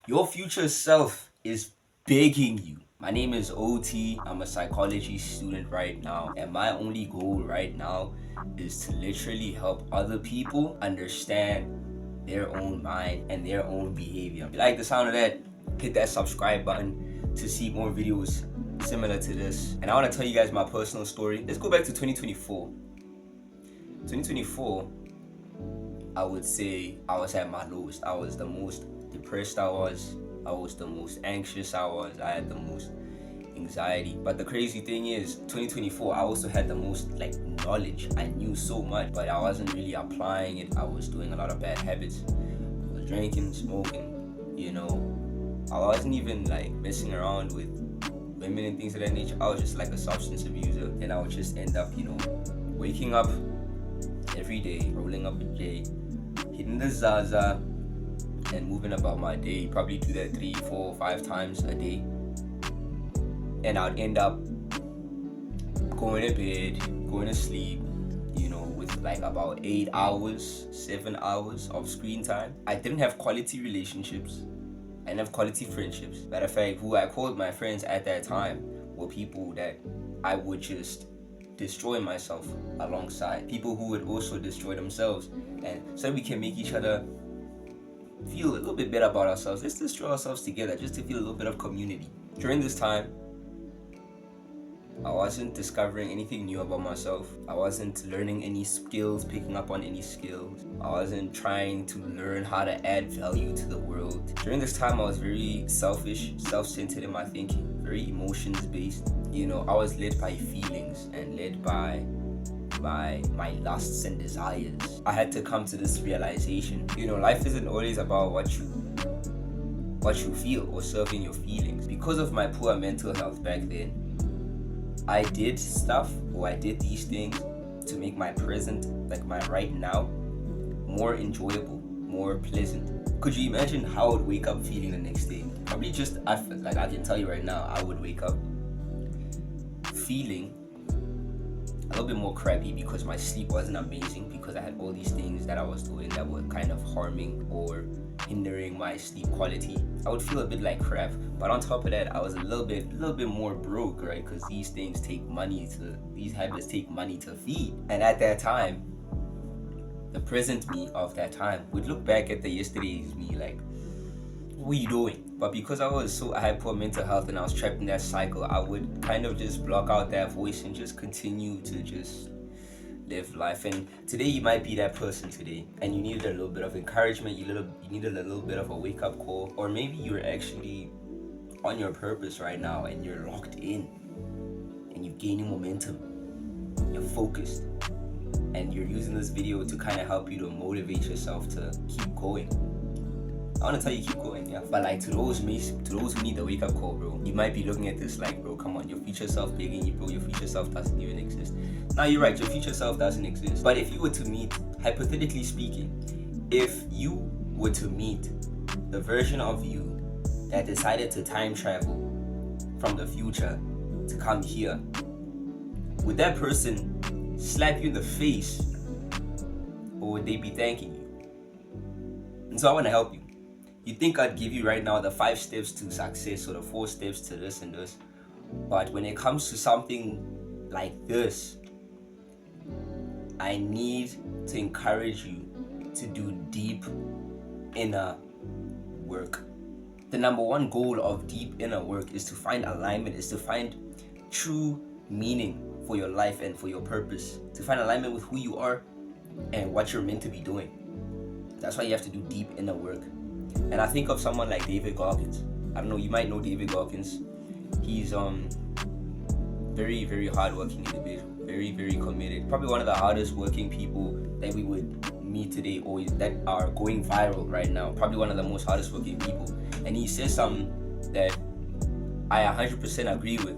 Your future self is begging you. My name is OT. I'm a psychology student right now, and my only goal right now is to literally help other people understand their own mind and their own behavior. If you like the sound of that, hit that subscribe button to see more videos similar to this. And I want to tell you guys my personal story. Let's go back to 2024. 2024, I would say I was at my lowest. I was the most depressed I was the most anxious I had the most anxiety. But the crazy thing is, 2024, I also had the most like knowledge. I knew so much, but I wasn't really applying it. I was doing a lot of bad habits. I was drinking, smoking. I wasn't even like messing around with women and things of that nature. I was just like a substance abuser, and I would just end up, waking up every day, rolling up a J, hitting the Zaza, and moving about my day. Probably do that 3, 4, 5 times a day, and I'd end up going to bed, going to sleep, with like about 8 hours, 7 hours of screen time. I didn't have quality relationships. I didn't have quality friendships. Matter of fact, who I called my friends at that time were people that I would just destroy myself alongside. People who would also destroy themselves. And so we can make each other feel a little bit better about ourselves. Let's destroy ourselves together just to feel a little bit of community. During this time, I wasn't discovering anything new about myself. I wasn't learning any skills, picking up on any skills. I wasn't trying to learn how to add value to the world. During this time, I was very selfish, self-centered in my thinking, very emotions based. I was led by feelings and led by my lusts and desires. I had to come to this realization. Life isn't always about what you feel or serving your feelings. Because of my poor mental health back then, I did these things to make my present, like my right now, more enjoyable, more pleasant. Could you imagine how I would wake up feeling the next day? Probably I can tell you right now, I would wake up feeling a little bit more crappy because my sleep wasn't amazing, because I had all these things that I was doing that were kind of harming or hindering my sleep quality. I would feel a bit like crap, but on top of that, I was a little bit more broke, right? Because these habits take money to feed. And at that time, the present me of that time would look back at the yesterday's me like, what are you doing? But because I had poor mental health and I was trapped in that cycle, I would kind of just block out that voice and just continue to just live life. And today you might be that person today, and you needed a little bit of encouragement, you needed a little bit of a wake-up call, or maybe you're actually on your purpose right now and you're locked in and you're gaining momentum, you're focused, and you're using this video to kind of help you to motivate yourself to keep going. I want to tell you, keep going, yeah. But like to those who need the wake up call, bro, you might be looking at this like, bro, come on, your future self begging you, bro, your future self doesn't even exist. Now you're right, your future self doesn't exist. But if you were to meet, hypothetically speaking, if you were to meet the version of you that decided to time travel from the future to come here, would that person slap you in the face, or would they be thanking you? And so I want to help you. You think I'd give you right now the 5 steps to success or the 4 steps to this and this, but when it comes to something like this, I need to encourage you to do deep inner work. The number one goal of deep inner work is to find alignment, is to find true meaning for your life and for your purpose, to find alignment with who you are and what you're meant to be doing. That's why you have to do deep inner work. And I think of someone like David Goggins. I don't know, you might know David Goggins. He's very, very hardworking individual, very, very committed. Probably one of the hardest working people that we would meet today, or that are going viral right now. Probably one of the most hardest working people. And he says something that I 100% agree with,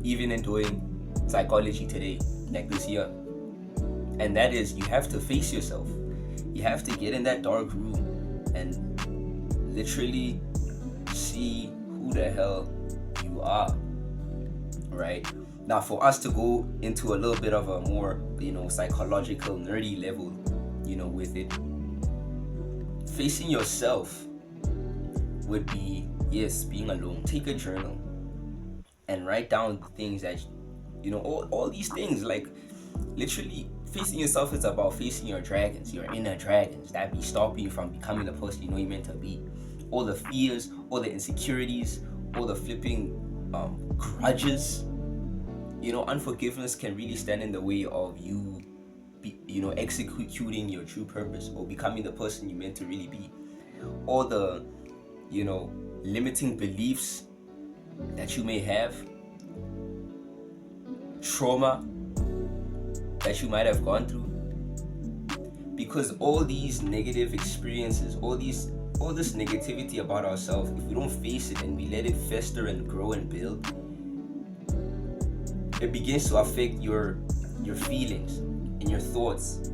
even in doing psychology today, like this year. And that is, you have to face yourself. You have to get in that dark room and literally see who the hell you are, right? Now, for us to go into a little bit of a more, psychological, nerdy level, with it, facing yourself would be, yes, being alone. Take a journal and write down the things that, all these things. Like, literally, facing yourself is about facing your dragons, your inner dragons that be stopping you from becoming the person you know you're meant to be. All the fears, all the insecurities, all the flipping grudges. Unforgiveness can really stand in the way of you executing your true purpose or becoming the person you're meant to really be. All the limiting beliefs that you may have, trauma that you might have gone through, because all these negative experiences, all this negativity about ourselves, if we don't face it and we let it fester and grow and build, it begins to affect your feelings and your thoughts,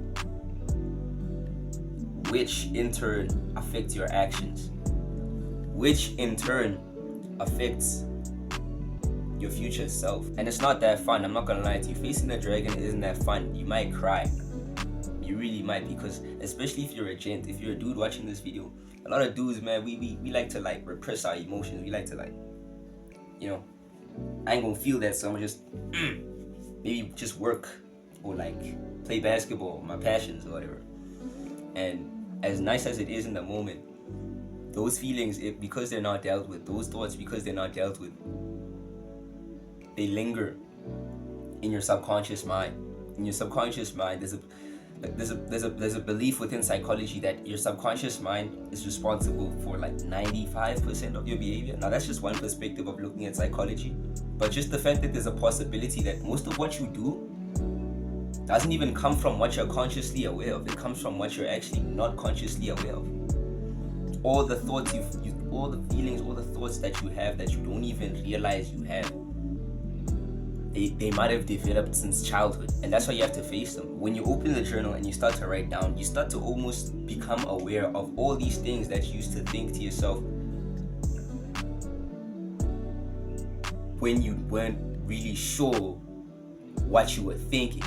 which in turn affect your actions, which in turn affects your future self. And it's not that fun. I'm not gonna lie to you. Facing the dragon isn't that fun. You might cry. You really might, because especially if you're a gent, if you're a dude watching this video, a lot of dudes, man, we like to like repress our emotions. We like to like, I ain't gonna feel that, so I'm gonna just maybe just work or like play basketball, my passions or whatever. And as nice as it is in the moment, those feelings, because they're not dealt with, those thoughts, because they're not dealt with, they linger in your subconscious mind. In your subconscious mind, there's a belief within psychology that your subconscious mind is responsible for like 95% of your behavior. Now that's just one perspective of looking at psychology, but just the fact that there's a possibility that most of what you do doesn't even come from what you're consciously aware of. It comes from what you're actually not consciously aware of. All the thoughts all the feelings, all the thoughts that you have that you don't even realize you have, they might have developed since childhood, and that's why you have to face them. When you open the journal and you start to write down, you start to almost become aware of all these things that you used to think to yourself when you weren't really sure what you were thinking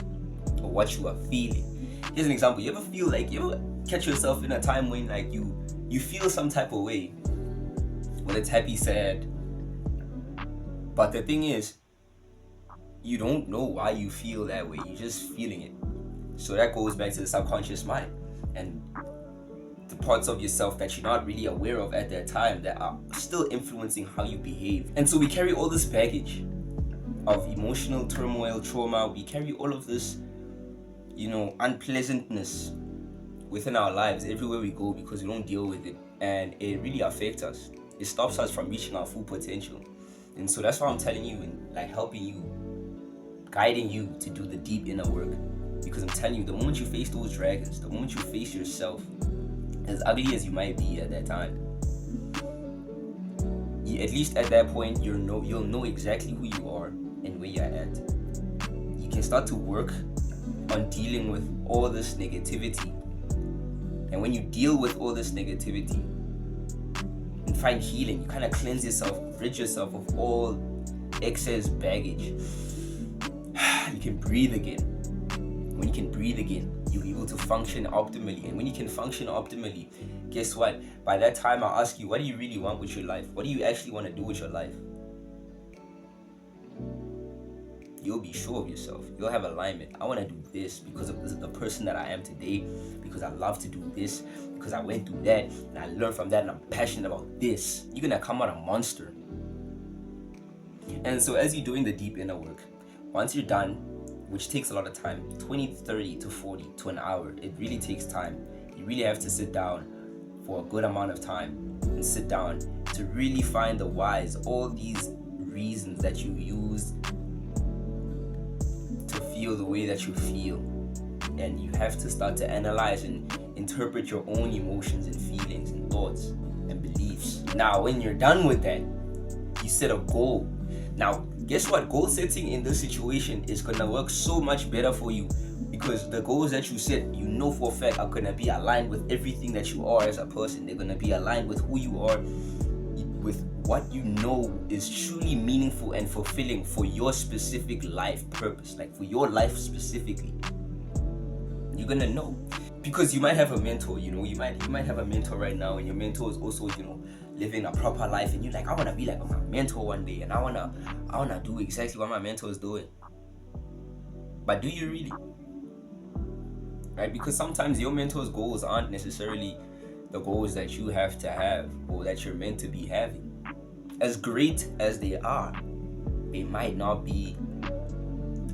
or what you were feeling. Here's an example. You ever catch yourself in a time when like you feel some type of way, whether it's happy, sad, but the thing is, you don't know why you feel that way. You're just feeling it. So that goes back to the subconscious mind and the parts of yourself that you're not really aware of at that time that are still influencing how you behave. And so we carry all this baggage of emotional turmoil, trauma. We carry all of this, unpleasantness within our lives everywhere we go because we don't deal with it. And it really affects us. It stops us from reaching our full potential. And so that's why I'm telling you and like helping you, guiding you to do the deep inner work. Because I'm telling you, the moment you face those dragons, the moment you face yourself, as ugly as you might be at that time, at least at that point, you'll know exactly who you are and where you're at. You can start to work on dealing with all this negativity. And when you deal with all this negativity and find healing, you kind of cleanse yourself, rid yourself of all excess baggage. You can breathe again. When you can breathe again, you'll be able to function optimally. And when you can function optimally, guess what? By that time, I'll ask you, what do you really want with your life? What do you actually want to do with your life? You'll be sure of yourself. You'll have alignment. I want to do this because of the person that I am today, because I love to do this, because I went through that and I learned from that and I'm passionate about this. You're going to come out a monster. And so as you're doing the deep inner work, once you're done, which takes a lot of time, 20, 30 to 40 to an hour, it really takes time. You really have to sit down for a good amount of time and sit down to really find the whys, all these reasons that you use to feel the way that you feel. And you have to start to analyze and interpret your own emotions and feelings and thoughts and beliefs. Now, when you're done with that, you set a goal. Now, guess what? Goal setting in this situation is going to work so much better for you because the goals that you set, you know for a fact, are going to be aligned with everything that you are as a person. They're going to be aligned with who you are, with what you know is truly meaningful and fulfilling for your specific life purpose, like for your life specifically. You're going to know. Because you might have a mentor, you might have a mentor right now, and your mentor is also, living a proper life, and you're like, I want to be like my mentor one day, and I wanna do exactly what my mentor is doing. But do you really? Right? Because sometimes your mentor's goals aren't necessarily the goals that you have to have or that you're meant to be having. As great as they are, they might not be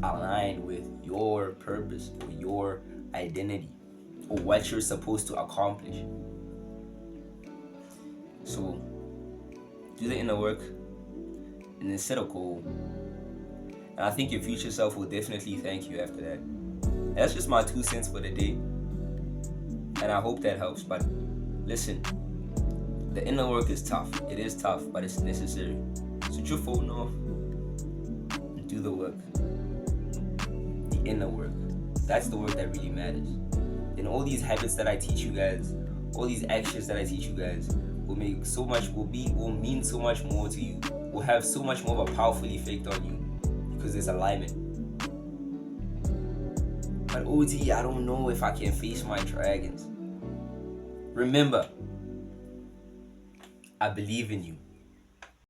aligned with your purpose or your identity or what you're supposed to accomplish. So do the inner work and then set a goal. And I think your future self will definitely thank you after that. That's just my 2 cents for the day. And I hope that helps. But listen, the inner work is tough. It is tough, but it's necessary. Switch your phone off and do the work. The inner work. That's the work that really matters. And all these habits that I teach you guys, all these actions that I teach you guys will mean so much more to you. Will have so much more of a powerful effect on you because there's alignment. But OG, I don't know if I can face my dragons. Remember, I believe in you.